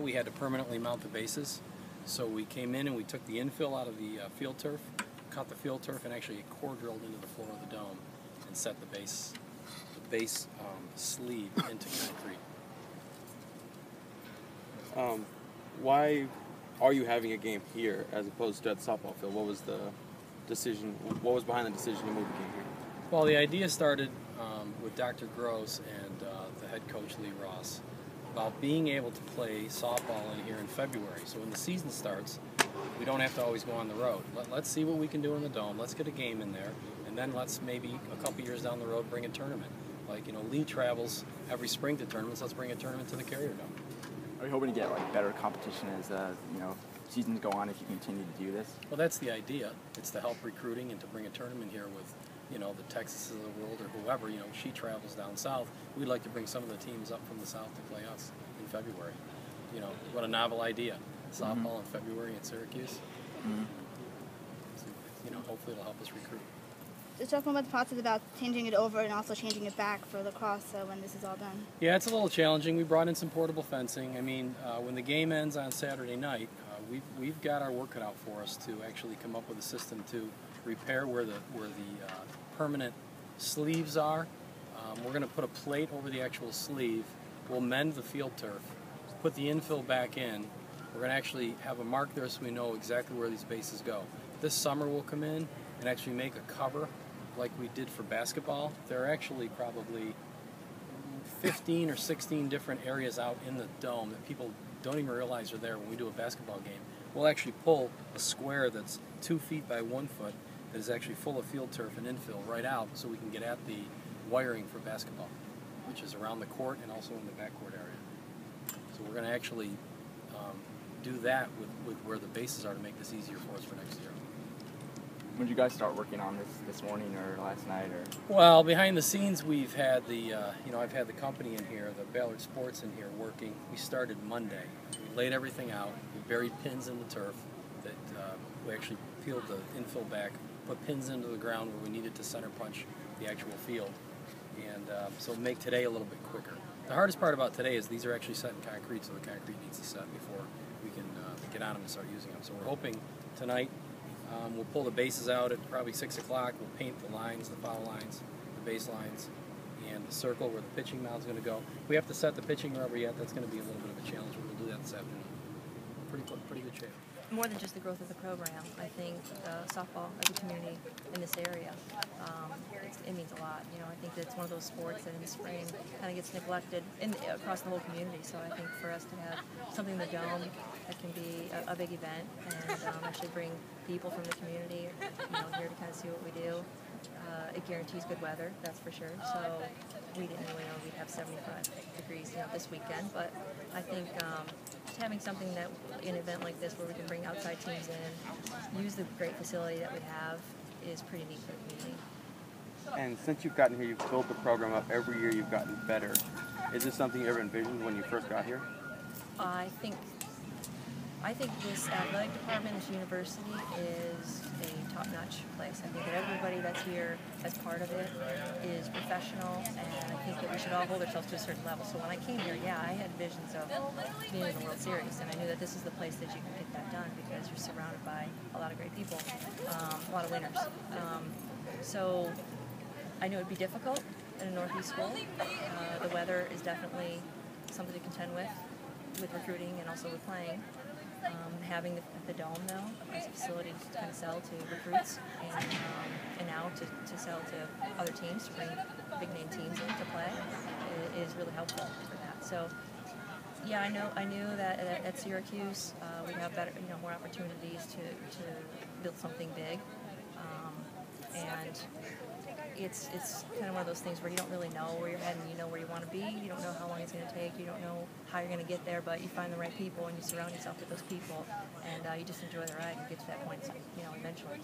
We had to permanently mount the bases, so we came in and we took the infill out of the field turf, cut the field turf, and actually core drilled into the floor of the dome and set the base sleeve into concrete. Why are you having a game here as opposed to at the softball field? What was the decision? What was behind the decision to move the game here? Well, the idea started with Dr. Gross and the head coach Leigh about being able to play softball in here in February. So when the season starts, we don't have to always go on the road. Let's see what we can do in the dome. Let's get a game in there, and then let's maybe a couple years down the road bring a tournament. Like, Leigh travels every spring to tournaments. Let's bring a tournament to the Carrier Dome. Are you hoping to get better competition as seasons go on if you continue to do this? Well, that's the idea. It's to help recruiting and to bring a tournament here with the Texas of the world or whoever. She travels down south. We'd like to bring some of the teams up from the south to play us in February. What a novel idea. Softball in February in Syracuse. So, hopefully it'll help us recruit. Just talking about the process about changing it over and also changing it back for lacrosse when this is all done. Yeah, it's a little challenging. We brought in some portable fencing. I mean, when the game ends on Saturday night, we've got our work cut out for us to actually come up with a system to repair where the permanent sleeves are. We're going to put a plate over the actual sleeve. We'll mend the field turf, put the infill back in. We're going to actually have a mark there so we know exactly where these bases go. This summer we'll come in and actually make a cover like we did for basketball. There are actually probably 15 or 16 different areas out in the dome that people don't even realize are there when we do a basketball game. We'll actually pull a square that's 2 feet by 1 foot that is actually full of field turf and infill right out so we can get at the wiring for basketball, which is around the court and also in the backcourt area. So we're going to actually do that with where the bases are to make this easier for us for next year. When did you guys start working on this morning or last night? Well, behind the scenes, we've had the I've had the company in here, the Ballard Sports in here working. We started Monday. We laid everything out. We buried pins in the turf. That we actually peeled the infill back, put pins into the ground where we needed to center punch the actual field, and so make today a little bit quicker. The hardest part about today is these are actually set in concrete, so the concrete needs to set before we can get on them and start using them. So we're hoping tonight. We'll pull the bases out at probably 6 o'clock. We'll paint the lines, the foul lines, the base lines, and the circle where the pitching mound is going to go. If we have to set the pitching rubber yet, that's going to be a little bit of a challenge, but we'll do that this afternoon. Pretty good shape. More than just the growth of the program, I think softball as a community in this area, it means a lot. I think that it's one of those sports that in the spring kind of gets neglected across the whole community. So I think for us to have something in the dome that can be a big event and actually bring people from the community here to kind of see what we do, it guarantees good weather, that's for sure. So we didn't really know we'd have 75 degrees this weekend, but I think just having something an event like this where we can bring outside teams in, use the great facility that we have, is pretty neat for the community. And since you've gotten here, you've built the program up. Every year you've gotten better. Is this something you ever envisioned when you first got here? I think this athletic department, this university, is a top-notch place. I think that everybody that's here as part of it is professional, and I think that we should all hold ourselves to a certain level. So when I came here, yeah, I had visions of being in the World Series, and I knew that this is the place that you can get that done because you're surrounded by a lot of great people, a lot of winners. So I knew it would be difficult in a Northeast school. The weather is definitely something to contend with recruiting and also with playing. Having the dome, though, as a facility to kind of sell to recruits and now to sell to other teams, to bring big-name teams in to play, is really helpful for that. So, yeah, I knew that at Syracuse we'd have better, more opportunities to build something big, and it's kind of one of those things where you don't really know where you're heading. You know where you want to be. You don't know how long it's going to take. You don't know how you're going to get there, but you find the right people and you surround yourself with those people, and you just enjoy the ride and get to that point, eventually.